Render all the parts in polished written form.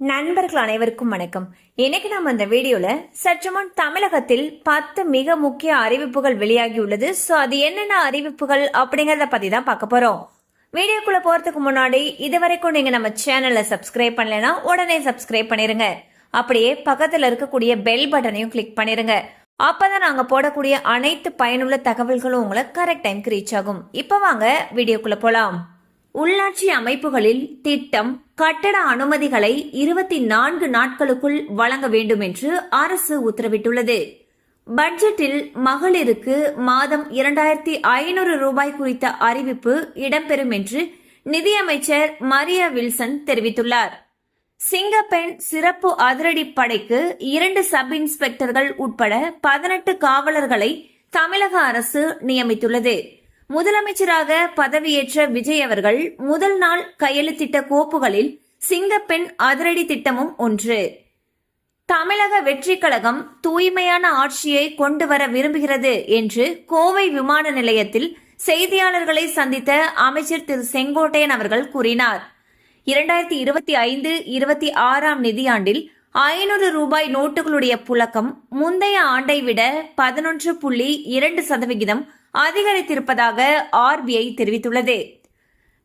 நண்பர்கள் அனைவருக்கும் வணக்கம். இன்னைக்கு நம்ம இந்த வீடியோல சற்று முன் தமிழகத்தில் 10 மிக முக்கிய அறிவிப்புகள் வெளியாகியுள்ளது. சோ அது என்னென்ன அறிவிப்புகள் அப்படிங்கறத பத்தி தான் பார்க்க போறோம். வீடியோக்குள்ள போறதுக்கு முன்னாடி இதுவரைக்கும் நீங்க நம்ம சேனலை சப்ஸ்கிரைப் பண்ணலைன்னா உடனே சப்ஸ்கிரைப் பண்ணிருங்க. அப்படியே பக்கத்துல இருக்கக்கூடிய பெல் பட்டனையும் கிளிக் பண்ணிருங்க. அப்பதான் நாங்க போடக்கூடிய அனைத்து பயனுள்ள தகவல்களும் உங்களை கரெக்ட் டைம்க்கு ரீச் ஆகும். இப்ப வாங்க வீடியோக்குள்ள போலாம். உள்ளாட்சி அமைப்புகளில் திட்டம் கட்டட அனுமதிகளை 24 நாட்களுக்குள் வழங்க வேண்டும் என்று அரசு உத்தரவிட்டுள்ளது. பட்ஜெட்டில் மகளிருக்கு மாதம் 2500 ரூபாய் குறித்த அறிவிப்பு இடம்பெறும் என்று நிதியமைச்சர் மரியா வில்சன் தெரிவித்துள்ளார். சிங்கப்பெண் சிறப்பு அதிரடி படைக்கு 2 சப் இன்ஸ்பெக்டர்கள் உட்பட 18 காவலர்களை தமிழக அரசு நியமித்துள்ளது. முதலமைச்சராக பதவியேற்ற விஜய் அவர்கள் முதல் நாள் கையெழுத்திட்ட கோப்புகளில் சிங்கப்பெண் அதிரடி திட்டமும் ஒன்று. தமிழக வெற்றி கழகம் தூய்மையான ஆட்சியை கொண்டு வர விரும்புகிறது என்று கோவை விமான நிலையத்தில் செய்தியாளர்களை சந்தித்த அமைச்சர் திரு செங்கோட்டையன் அவர்கள் கூறினார். 2025-26 நிதியாண்டில் 500 ரூபாய் நோட்டுகளுடைய புழக்கம் முந்தைய ஆண்டை விட 11.2% அதிகரித்திருப்பதாக ஆர்பிஐ தெரிவித்துள்ளது.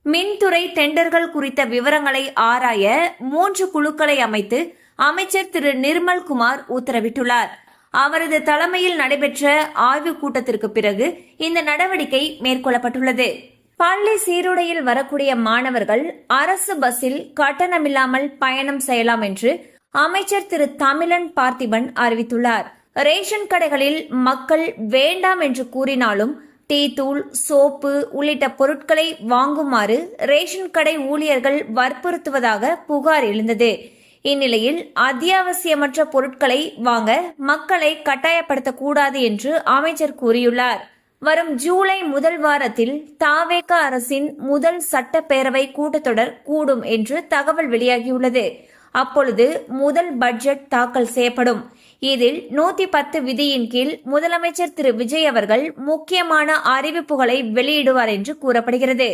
மின்துறை டெண்டர்கள் குறித்த விவரங்களை ஆராய 3 குழுக்களை அமைத்து அமைச்சர் திரு நிர்மல்குமார் உத்தரவிட்டுள்ளார். அவரது தலைமையில் நடைபெற்ற ஆய்வுக் கூட்டத்திற்கு பிறகு இந்த நடவடிக்கை மேற்கொள்ளப்பட்டுள்ளது. பள்ளி சீருடையில் வரக்கூடிய மாணவர்கள் அரசு பஸ்ஸில் கட்டணமில்லாமல் பயணம் செய்யலாம் என்று அமைச்சர் திரு தமிழன் பார்த்திபன் அறிவித்துள்ளார். ரேஷன் கடைகளில் மக்கள் வேண்டாம் என்று கூறினாலும் டீ தூள், சோப்பு உள்ளிட்ட பொருட்களை வாங்குமாறு ரேஷன் கடை ஊழியர்கள் வற்புறுத்துவதாக புகார் எழுந்தது. இந்நிலையில் அத்தியாவசியமற்ற பொருட்களை வாங்க மக்களை கட்டாயப்படுத்தக்கூடாது என்று அமைச்சர் கூறியுள்ளார். வரும் ஜூலை முதல் வாரத்தில் தாவேக அரசின் முதல் சட்டப்பேரவை கூட்டத்தொடர் கூடும் என்று தகவல் வெளியாகியுள்ளது. அப்பொழுது முதல் பட்ஜெட் தாக்கல் செய்யப்படும். இதில் 110 விதியின் கீழ் முதலமைச்சர் திரு விஜய் அவர்கள் முக்கியமான அறிவிப்புகளை வெளியிடுவார் என்று கூறப்படுகிறது.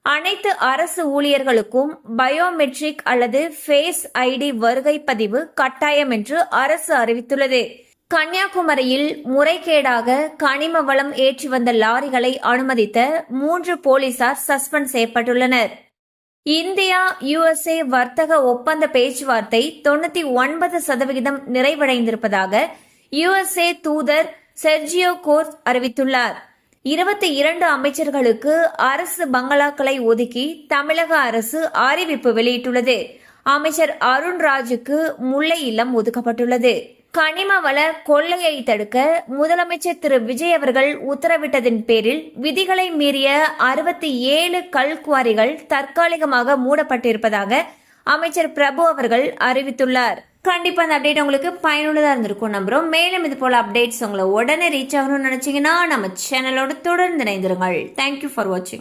அனைத்து அரசு ஊழியர்களுக்கும் பயோமெட்ரிக் அல்லது ஃபேஸ் ஐடி வருகை பதிவு கட்டாயம் என்று அரசு அறிவித்துள்ளது. கன்னியாகுமரியில் முறைகேடாக கனிம வளம் ஏற்றி வந்த லாரிகளை அனுமதித்த 3 போலீசார் சஸ்பெண்ட் செய்யப்பட்டுள்ளனர். இந்தியா USA வர்த்தக ஒப்பந்த பேச்சுவார்த்தை 99% நிறைவடைந்திருப்பதாக USA தூதர் செர்ஜியோ கோர்ஸ் அறிவித்துள்ளார். 22 அமைச்சர்களுக்கு அரசு பங்களாக்களை ஒதுக்கி தமிழக அரசு அறிவிப்பு வெளியிட்டுள்ளது. அமைச்சர் அருண்ராஜுக்கு முல்லை இல்லம் ஒதுக்கப்பட்டுள்ளது. கனிம வள கொள்ளையை தடுக்க முதலமைச்சர் திரு விஜய் அவர்கள் உத்தரவிட்டதின் பேரில் விதிகளை மீறிய 67 கல்குவாரிகள் தற்காலிகமாக மூடப்பட்டிருப்பதாக அமைச்சர் பிரபு அவர்கள் அறிவித்துள்ளார். கண்டிப்பா அந்த அப்டேட் உங்களுக்கு பயனுள்ளதா இருந்திருக்கும் நம்புறோம். மேலும் இது போல அப்டேட்ஸ் உங்களை உடனே ரீச் ஆகணும்னு நினைச்சீங்கன்னா நம்ம சேனலோட தொடர்ந்து இணைந்திருங்கள். தேங்க்யூ ஃபார் வாட்சிங்.